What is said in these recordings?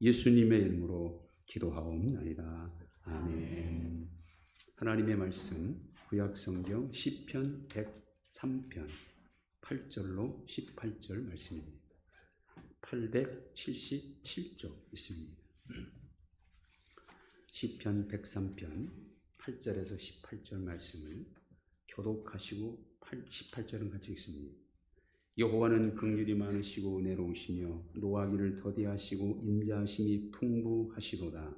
예수님의 이름으로 기도하옵나이다. 아멘. 하나님의 말씀 구약성경 시편 103편 8절로 18절 말씀입니다. 877쪽 있습니다. 시편 103편 8절에서 18절 말씀을 교독하시고 18절은 같이 읽습니다. 여호와는 긍휼이 많으시고 은혜로우시며 노하기를 더디하시고 인자하심이 풍부하시도다.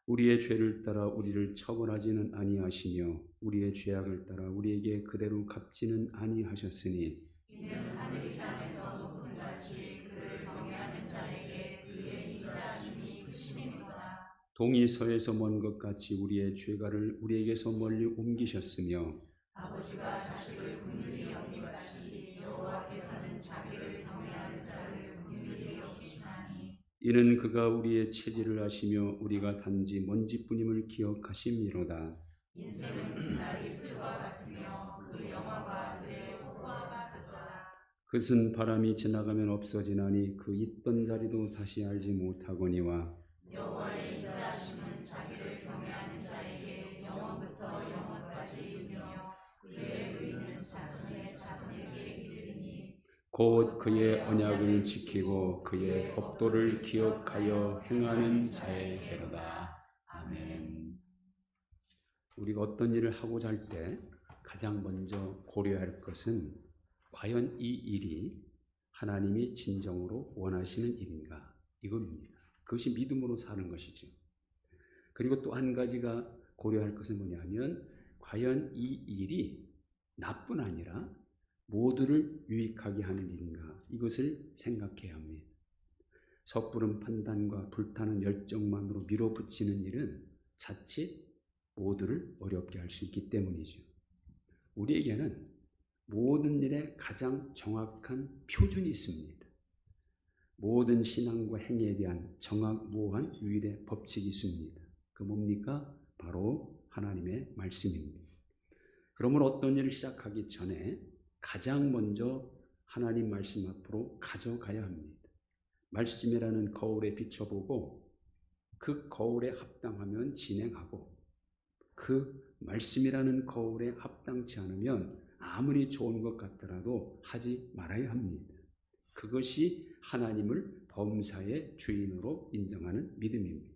우리의 죄를 따라 우리를 처벌하지는 아니하시며 우리의 죄악을 따라 우리에게 그대로 갚지는 아니하셨으니 이는 하늘이 땅에서 높은 같이 그를 경외하는 자에게 그의 인자하심이 크심이로다. 동이 서에서 먼 것 같이 우리의 죄가를 우리에게서 멀리 옮기셨으며 아버지가 자식을 긍휼히 여김같이 여호와께서는 자기를 경외하는 자를 긍휼히 여기시나니 이는 그가 우리의 체질을 아시며 우리가 단지 먼지뿐임을 기억하심이로다. 인생은 그날이 풀과 같으며 그 영화가 들의 옷과 같도다. 그것은 바람이 지나가면 없어지나니 그 있던 자리도 다시 알지 못하거니와 여호와의 인자하심은 자기를 경외하는 자에게 영원부터 영원까지 이르며 그의 의는 자손의 자손에게 이르리니 곧 그의 언약을 지키고 그의 법도를 기억하여 행하는 자에게로다. 아멘. 우리가 어떤 일을 하고자 할 때 가장 먼저 고려할 것은 과연 이 일이 하나님이 진정으로 원하시는 일인가 이겁니다. 그것이 믿음으로 사는 것이죠. 그리고 또 한 가지가 고려할 것은 뭐냐면 과연 이 일이 나뿐 아니라 모두를 유익하게 하는 일인가 이것을 생각해야 합니다. 섣부른 판단과 불타는 열정만으로 밀어붙이는 일은 자칫 모두를 어렵게 할 수 있기 때문이죠. 우리에게는 모든 일에 가장 정확한 표준이 있습니다. 모든 신앙과 행위에 대한 정확무한 유일의 법칙이 있습니다. 그 뭡니까? 바로 하나님의 말씀입니다. 그러므로 어떤 일을 시작하기 전에 가장 먼저 하나님 말씀 앞으로 가져가야 합니다. 말씀이라는 거울에 비춰보고 그 거울에 합당하면 진행하고 그 말씀이라는 거울에 합당치 않으면 아무리 좋은 것 같더라도 하지 말아야 합니다. 그것이 하나님을 범사의 주인으로 인정하는 믿음입니다.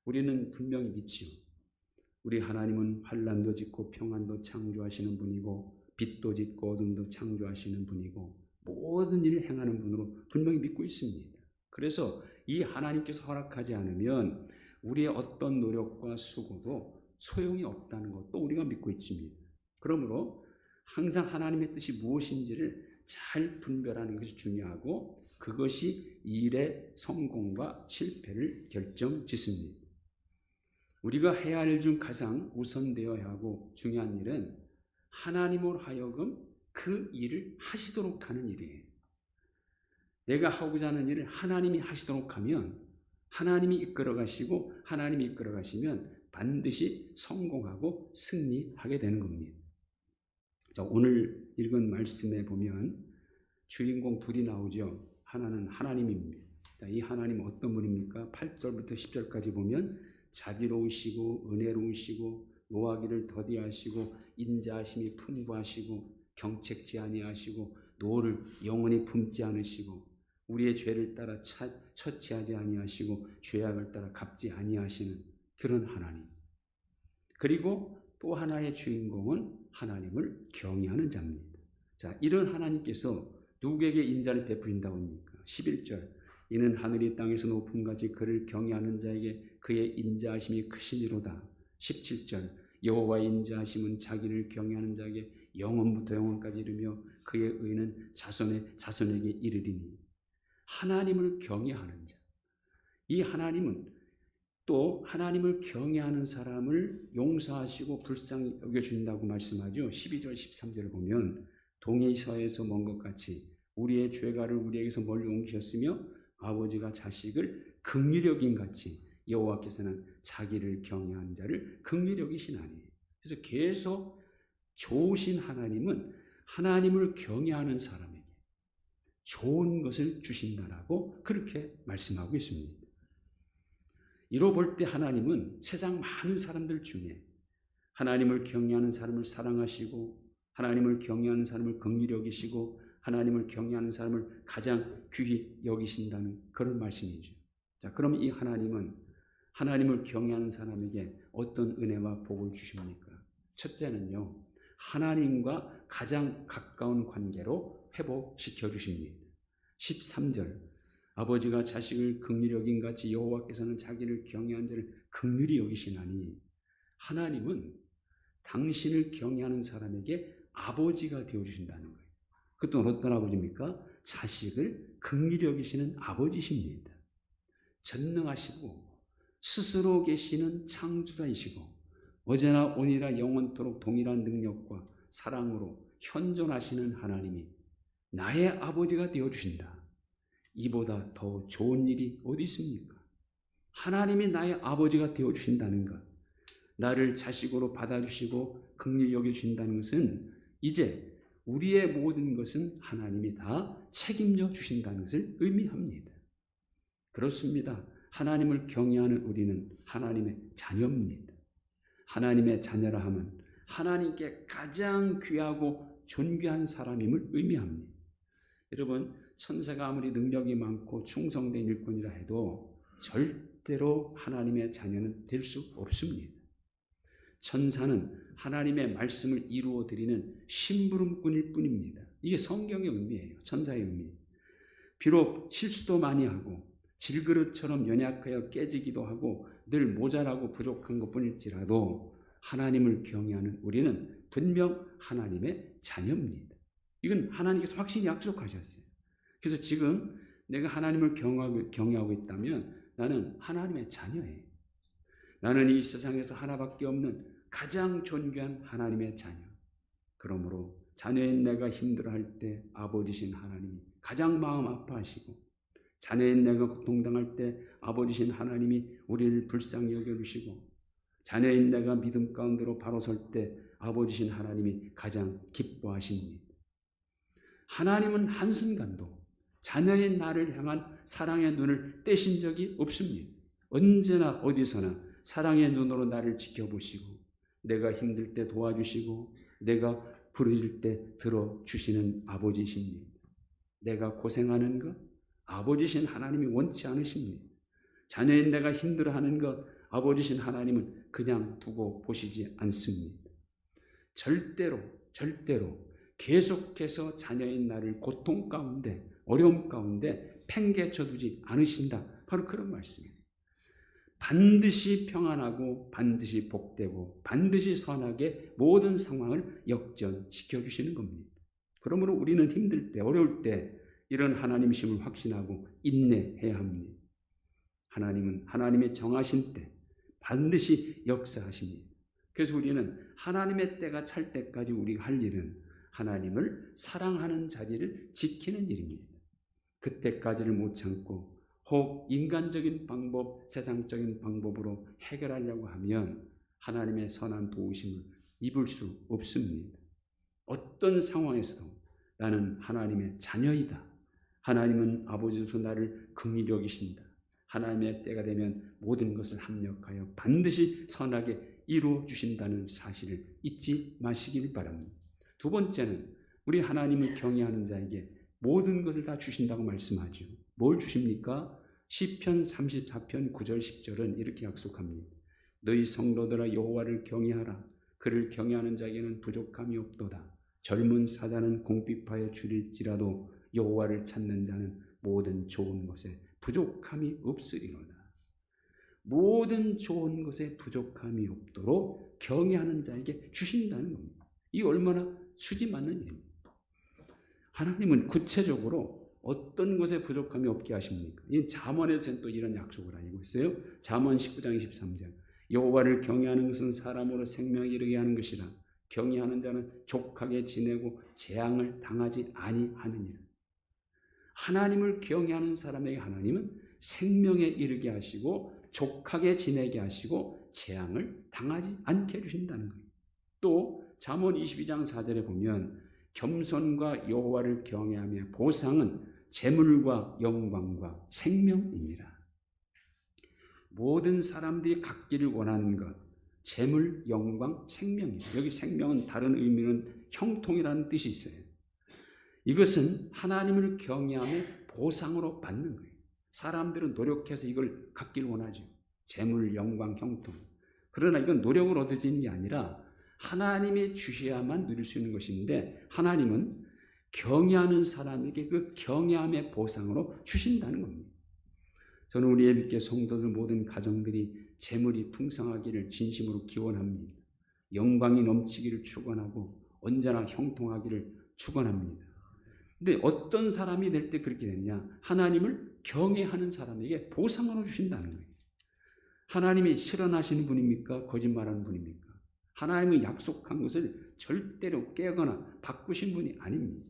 우리는 분명히 믿지요. 우리 하나님은 환난도 짓고 평안도 창조하시는 분이고 빛도 짓고 어둠도 창조하시는 분이고 모든 일을 행하는 분으로 분명히 믿고 있습니다. 그래서 이 하나님께서 허락하지 않으면 우리의 어떤 노력과 수고도 소용이 없다는 것도 우리가 믿고 있습니다. 그러므로 항상 하나님의 뜻이 무엇인지를 잘 분별하는 것이 중요하고 그것이 일의 성공과 실패를 결정짓습니다. 우리가 해야 할 일 중 가장 우선되어야 하고 중요한 일은 하나님으로 하여금 그 일을 하시도록 하는 일이에요. 내가 하고자 하는 일을 하나님이 하시도록 하면 하나님이 이끌어 가시고 하나님이 이끌어 가시면 반드시 성공하고 승리하게 되는 겁니다. 자, 오늘 읽은 말씀에 보면 주인공 둘이 나오죠. 하나는 하나님입니다. 자, 이 하나님은 어떤 분입니까? 8절부터 10절까지 보면 자비로우시고 은혜로우시고 노하기를 더디하시고 인자하심이 풍부하시고 경책지 아니하시고 노를 영원히 품지 않으시고 우리의 죄를 따라 처치하지 아니하시고 죄악을 따라 갚지 아니하시는 그런 하나님. 그리고 또 하나의 주인공은 하나님을 경외하는 자입니다. 자, 이런 하나님께서 누구에게 인자를 베푸신다고 합니까? 11절 이는 하늘이 땅에서 높은 같이 그를 경외하는 자에게 그의 인자하심이 크시니로다. 17절 여호와의 인자하심은 자기를 경외하는 자에게 영원부터 영원까지 이르며 그의 의는 자손에게 이르리니. 하나님을 경외하는 자. 이 하나님은 또 하나님을 경외하는 사람을 용서하시고 불쌍히 여겨준다고 말씀하죠. 12절 13절을 보면 동이 서에서 먼 것 같이 우리의 죄가를 우리에게서 멀리 옮기셨으며 아버지가 자식을 긍휼히 여긴 같이 여호와께서는 자기를 경외하는 자를 긍휼히 여기시나니. 그래서 계속 좋으신 하나님은 하나님을 경외하는 사람에게 좋은 것을 주신다라고 그렇게 말씀하고 있습니다. 이로 볼 때 하나님은 세상 많은 사람들 중에 하나님을 경외하는 사람을 사랑하시고 하나님을 경외하는 사람을 긍휼히 여기시고 하나님을 경외하는 사람을 가장 귀히 여기신다는 그런 말씀이죠. 자, 그럼 이 하나님은 하나님을 경외하는 사람에게 어떤 은혜와 복을 주십니까? 첫째는요, 하나님과 가장 가까운 관계로 회복시켜 주십니다. 13절, 아버지가 자식을 긍휼히 여긴 같이 여호와께서는 자기를 경외한 자를 긍휼히 여기시나니, 하나님은 당신을 경외하는 사람에게 아버지가 되어주신다는 거예요. 그것도 어떤 아버지입니까? 자식을 긍휼히 여기시는 아버지십니다. 전능하시고 스스로 계시는 창조자이시고 어제나 오늘이나 영원토록 동일한 능력과 사랑으로 현존하시는 하나님이 나의 아버지가 되어주신다. 이보다 더 좋은 일이 어디 있습니까? 하나님이 나의 아버지가 되어주신다는 것, 나를 자식으로 받아주시고 긍휼히 여겨주신다는 것은 이제 우리의 모든 것은 하나님이 다 책임져 주신다는 것을 의미합니다. 그렇습니다. 하나님을 경외하는 우리는 하나님의 자녀입니다. 하나님의 자녀라 하면 하나님께 가장 귀하고 존귀한 사람임을 의미합니다. 여러분, 천사가 아무리 능력이 많고 충성된 일꾼이라 해도 절대로 하나님의 자녀는 될 수 없습니다. 천사는 하나님의 말씀을 이루어 드리는 심부름꾼일 뿐입니다. 이게 성경의 의미예요. 천사의 의미. 비록 실수도 많이 하고 질그릇처럼 연약하여 깨지기도 하고 늘 모자라고 부족한 것뿐일지라도 하나님을 경외하는 우리는 분명 하나님의 자녀입니다. 이건 하나님께서 확실히 약속하셨어요. 그래서 지금 내가 하나님을 경외하고 있다면 나는 하나님의 자녀예요. 나는 이 세상에서 하나밖에 없는 가장 존귀한 하나님의 자녀. 그러므로 자녀인 내가 힘들어할 때 아버지신 하나님이 가장 마음 아파하시고, 자녀인 내가 고통당할 때 아버지신 하나님이 우리를 불쌍히 여겨주시고, 자녀인 내가 믿음 가운데로 바로 설 때 아버지신 하나님이 가장 기뻐하십니다. 하나님은 한순간도 자녀인 나를 향한 사랑의 눈을 떼신 적이 없습니다. 언제나 어디서나 사랑의 눈으로 나를 지켜보시고 내가 힘들 때 도와주시고 내가 부르짖을 때 들어주시는 아버지십니다. 내가 고생하는 것 아버지신 하나님이 원치 않으십니다. 자녀인 내가 힘들어하는 것 아버지신 하나님은 그냥 두고 보시지 않습니다. 절대로 계속해서 자녀인 나를 고통 가운데 어려움 가운데 팽개쳐 두지 않으신다. 바로 그런 말씀이에요. 반드시 평안하고 반드시 복되고 반드시 선하게 모든 상황을 역전시켜 주시는 겁니다. 그러므로 우리는 힘들 때 어려울 때 이런 하나님심을 확신하고 인내해야 합니다. 하나님은 하나님의 정하신 때 반드시 역사하십니다. 그래서 우리는 하나님의 때가 찰 때까지 우리가 할 일은 하나님을 사랑하는 자리를 지키는 일입니다. 그때까지를 못 참고 혹 인간적인 방법, 세상적인 방법으로 해결하려고 하면 하나님의 선한 도우심을 입을 수 없습니다. 어떤 상황에서도 나는 하나님의 자녀이다. 하나님은 아버지로서 나를 긍휼히 여기신다. 하나님의 때가 되면 모든 것을 합력하여 반드시 선하게 이루어 주신다는 사실을 잊지 마시길 바랍니다. 두 번째는 우리 하나님을 경외하는 자에게 모든 것을 다 주신다고 말씀하죠. 뭘 주십니까? 시편 34편 9절 10절은 이렇게 약속합니다. 너희 성도들아 여호와를 경외하라. 그를 경외하는 자에게는 부족함이 없도다. 젊은 사자는 공비파에 줄일지라도 여호와를 찾는 자는 모든 좋은 것에 부족함이 없으리로다. 모든 좋은 것에 부족함이 없도록 경외하는 자에게 주신다는 겁니다. 이 얼마나 수지 맞는 일입니다. 하나님은 구체적으로 어떤 것에 부족함이 없게 하십니까? 이 잠언에서는 또 이런 약속을 알고 있어요. 잠언 19장 23절 여호와를 경외하는 것은 사람으로 생명에 이르게 하는 것이라. 경외하는 자는 족하게 지내고 재앙을 당하지 아니하느니라. 하나님을 경외하는 사람에게 하나님은 생명에 이르게 하시고 족하게 지내게 하시고 재앙을 당하지 않게 해주신다는 거예요. 또 잠언 22장 4절에 보면 겸손과 여호와를 경외하며 보상은 재물과 영광과 생명입니다. 모든 사람들이 갖기를 원하는 것, 재물, 영광, 생명입니다. 여기 생명은 다른 의미는 형통이라는 뜻이 있어요. 이것은 하나님을 경외하며 보상으로 받는 거예요. 사람들은 노력해서 이걸 갖기를 원하죠. 재물, 영광, 형통. 그러나 이건 노력을 얻어지는 게 아니라 하나님이 주셔야만 누릴 수 있는 것인데, 하나님은 경외하는 사람에게 그 경외함의 보상으로 주신다는 겁니다. 저는 우리 예비교 성도들 모든 가정들이 재물이 풍성하기를 진심으로 기원합니다. 영광이 넘치기를 축원하고 언제나 형통하기를 축원합니다. 근데 어떤 사람이 될 때 그렇게 되느냐? 하나님을 경외하는 사람에게 보상으로 주신다는 거예요. 하나님이 실현하시는 분입니까? 거짓말하는 분입니까? 하나님이 약속한 것을 절대로 깨거나 바꾸신 분이 아닙니다.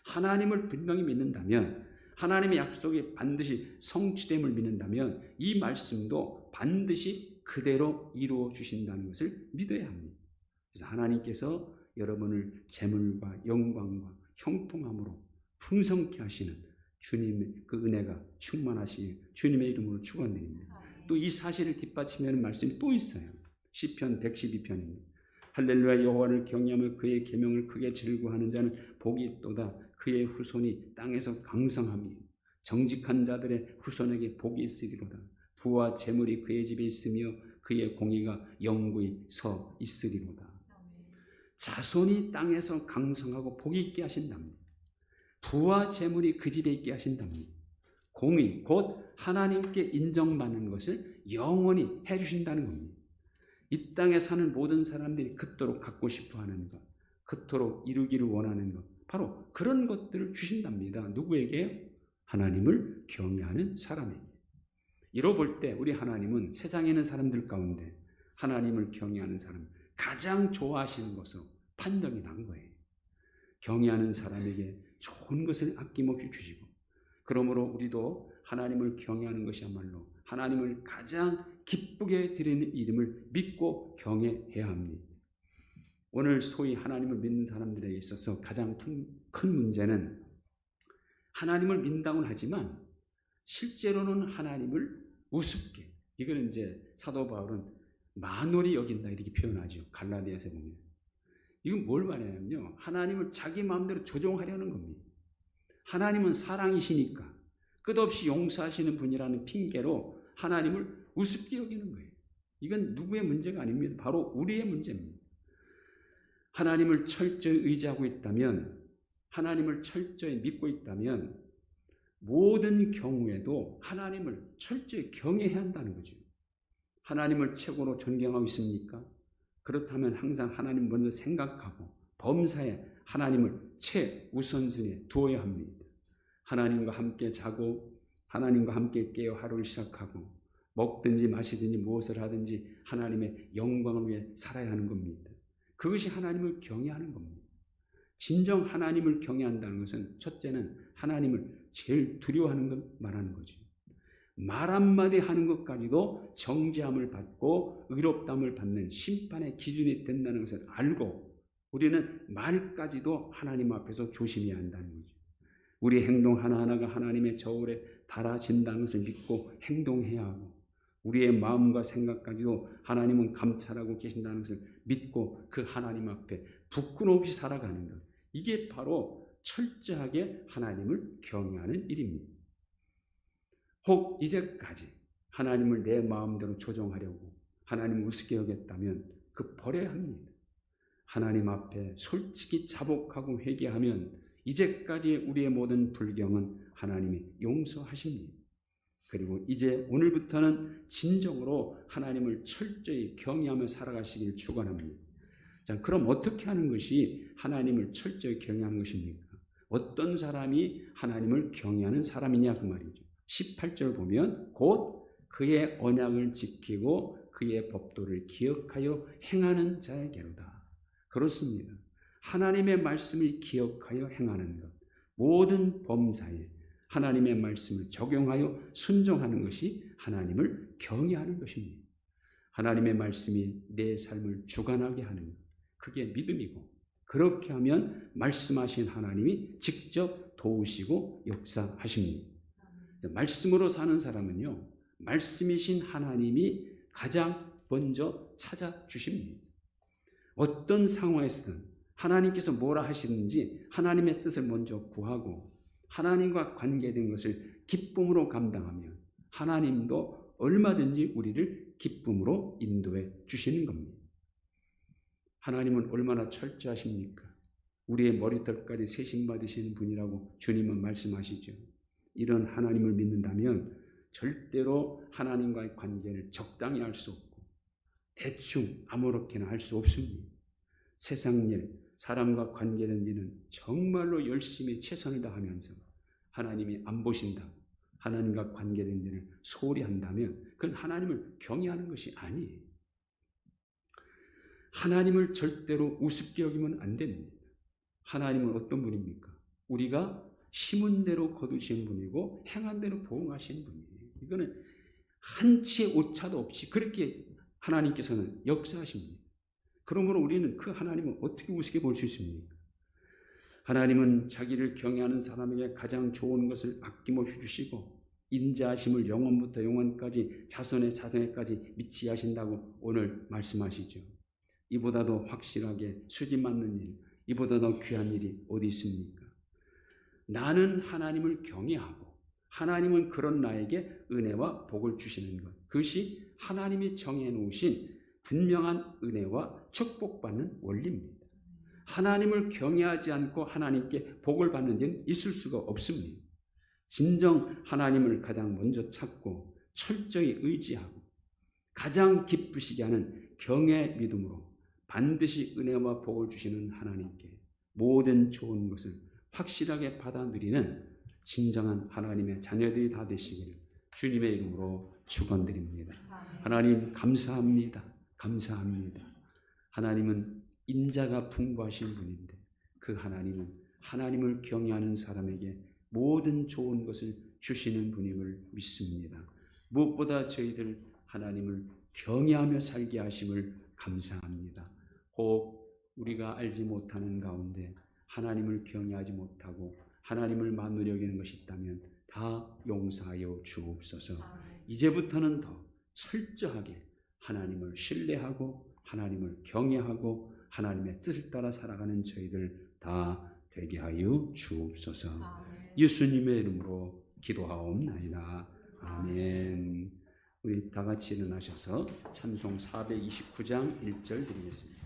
하나님을 분명히 믿는다면, 하나님의 약속이 반드시 성취됨을 믿는다면 이 말씀도 반드시 그대로 이루어 주신다는 것을 믿어야 합니다. 그래서 하나님께서 여러분을 재물과 영광과 형통함으로 풍성케 하시는 주님의 그 은혜가 충만하시길 주님의 이름으로 축원드립니다. 또 이 사실을 뒷받침하는 말씀이 또 있어요. 시편 112편입니다. 할렐루야, 여호와를 경외하며 그의 계명을 크게 즐거워하는 자는 복이 있도다. 그의 후손이 땅에서 강성하며 정직한 자들의 후손에게 복이 있으리로다. 부와 재물이 그의 집에 있으며 그의 공의가 영구히 서 있으리로다. 자손이 땅에서 강성하고 복이 있게 하신답니다. 부와 재물이 그 집에 있게 하신답니다. 공의, 곧 하나님께 인정받는 것을 영원히 해주신다는 겁니다. 이 땅에 사는 모든 사람들이 그토록 갖고 싶어하는 것, 그토록 이루기를 원하는 것, 바로 그런 것들을 주신답니다. 누구에게? 하나님을 경외하는 사람에게. 이뤄볼 때 우리 하나님은 세상에 있는 사람들 가운데 하나님을 경외하는 사람 가장 좋아하시는 것으로 판정이 난 거예요. 경외하는 사람에게 좋은 것을 아낌없이 주시고, 그러므로 우리도 하나님을 경외하는 것이야말로 하나님을 가장 기쁘게 드리는 이름을 믿고 경외해야 합니다. 오늘 소위 하나님을 믿는 사람들에게 있어서 가장 큰 문제는 하나님을 믿는다고는 하지만 실제로는 하나님을 우습게, 이거는 이제 사도 바울은 만홀히 여긴다 이렇게 표현하죠. 갈라디아서에 보면. 이건 뭘 말하냐면요, 하나님을 자기 마음대로 조종하려는 겁니다. 하나님은 사랑이시니까 끝없이 용서하시는 분이라는 핑계로 하나님을 우습게 여기는 거예요. 이건 누구의 문제가 아닙니다. 바로 우리의 문제입니다. 하나님을 철저히 의지하고 있다면, 하나님을 철저히 믿고 있다면 모든 경우에도 하나님을 철저히 경외해야 한다는 거죠. 하나님을 최고로 존경하고 있습니까? 그렇다면 항상 하나님 먼저 생각하고 범사에 하나님을 최우선순위에 두어야 합니다. 하나님과 함께 자고 하나님과 함께 깨어 하루를 시작하고 먹든지 마시든지 무엇을 하든지 하나님의 영광을 위해 살아야 하는 겁니다. 그것이 하나님을 경외하는 겁니다. 진정 하나님을 경외한다는 것은 첫째는 하나님을 제일 두려워하는 것 말하는 거죠. 말 한마디 하는 것까지도 정죄함을 받고 의롭다함을 받는 심판의 기준이 된다는 것을 알고 우리는 말까지도 하나님 앞에서 조심해야 한다는 거죠. 우리 행동 하나하나가 하나님의 저울에 달아진다는 것을 믿고 행동해야 하고, 우리의 마음과 생각까지도 하나님은 감찰하고 계신다는 것을 믿고 그 하나님 앞에 부끄러움 없이 살아가는 것, 이게 바로 철저하게 하나님을 경외하는 일입니다. 혹 이제까지 하나님을 내 마음대로 조종하려고 하나님을 우습게 여겼다면 그 버려야 합니다. 하나님 앞에 솔직히 자복하고 회개하면 이제까지 우리의 모든 불경은 하나님이 용서하십니다. 그리고 이제 오늘부터는 진정으로 하나님을 철저히 경외하며 살아가시길 축원합니다. 자, 그럼 어떻게 하는 것이 하나님을 철저히 경외하는 것입니까? 어떤 사람이 하나님을 경외하는 사람이냐 그 말이죠. 18절 보면 곧 그의 언약을 지키고 그의 법도를 기억하여 행하는 자에게로다. 그렇습니다. 하나님의 말씀을 기억하여 행하는 것, 모든 범사에 하나님의 말씀을 적용하여 순종하는 것이 하나님을 경외하는 것입니다. 하나님의 말씀이 내 삶을 주관하게 하는 것, 그게 믿음이고, 그렇게 하면 말씀하신 하나님이 직접 도우시고 역사하십니다. 말씀으로 사는 사람은요, 말씀이신 하나님이 가장 먼저 찾아주십니다. 어떤 상황에서든 하나님께서 뭐라 하시는지 하나님의 뜻을 먼저 구하고 하나님과 관계된 것을 기쁨으로 감당하면 하나님도 얼마든지 우리를 기쁨으로 인도해 주시는 겁니다. 하나님은 얼마나 철저하십니까? 우리의 머리털까지 세심받으시는 분이라고 주님은 말씀하시죠. 이런 하나님을 믿는다면 절대로 하나님과의 관계를 적당히 할 수 없고 대충 아무렇게나 할 수 없습니다. 세상 일, 사람과 관계된 일은 정말로 열심히 최선을 다하면서 하나님이 안 보신다고 하나님과 관계된 일을 소홀히 한다면 그건 하나님을 경외하는 것이 아니에요. 하나님을 절대로 우습게 여기면 안 됩니다. 하나님은 어떤 분입니까? 우리가 심은 대로 거두신 분이고 행한 대로 보응하시는 분이에요. 이거는 한치의 오차도 없이 그렇게 하나님께서는 역사하십니다. 그러므로 우리는 그 하나님을 어떻게 우습게 볼 수 있습니까? 하나님은 자기를 경외하는 사람에게 가장 좋은 것을 아낌없이 주시고 인자하심을 영원부터 영원까지 자손의 자손에까지 미치게 하신다고 오늘 말씀하시죠. 이보다도 확실하게 수지 맞는 일, 이보다 더 귀한 일이 어디 있습니까? 나는 하나님을 경외하고 하나님은 그런 나에게 은혜와 복을 주시는 것, 그것이 하나님이 정해놓으신 분명한 은혜와 축복받는 원리입니다. 하나님을 경외하지 않고 하나님께 복을 받는 일은 있을 수가 없습니다. 진정 하나님을 가장 먼저 찾고 철저히 의지하고 가장 기쁘시게 하는 경외 믿음으로 반드시 은혜와 복을 주시는 하나님께 모든 좋은 것을 확실하게 받아 누리는 진정한 하나님의 자녀들이 다 되시기를 주님의 이름으로 축원드립니다. 하나님 감사합니다. 감사합니다. 하나님은 인자가 풍부하신 분인데 그 하나님은 하나님을 경외하는 사람에게 모든 좋은 것을 주시는 분임을 믿습니다. 무엇보다 저희들 하나님을 경외하며 살게 하심을 감사합니다. 혹 우리가 알지 못하는 가운데 하나님을 경외하지 못하고 하나님을 만물히 여기는 것이 있다면 다 용서하여 주옵소서. 이제부터는 더 철저하게 하나님을 신뢰하고 하나님을 경외하고 하나님의 뜻을 따라 살아가는 저희들 다 되게 하여 주옵소서. 예수님의 이름으로 기도하옵나이다. 아멘. 우리 다 같이 일어나셔서 찬송 429장 1절 드리겠습니다.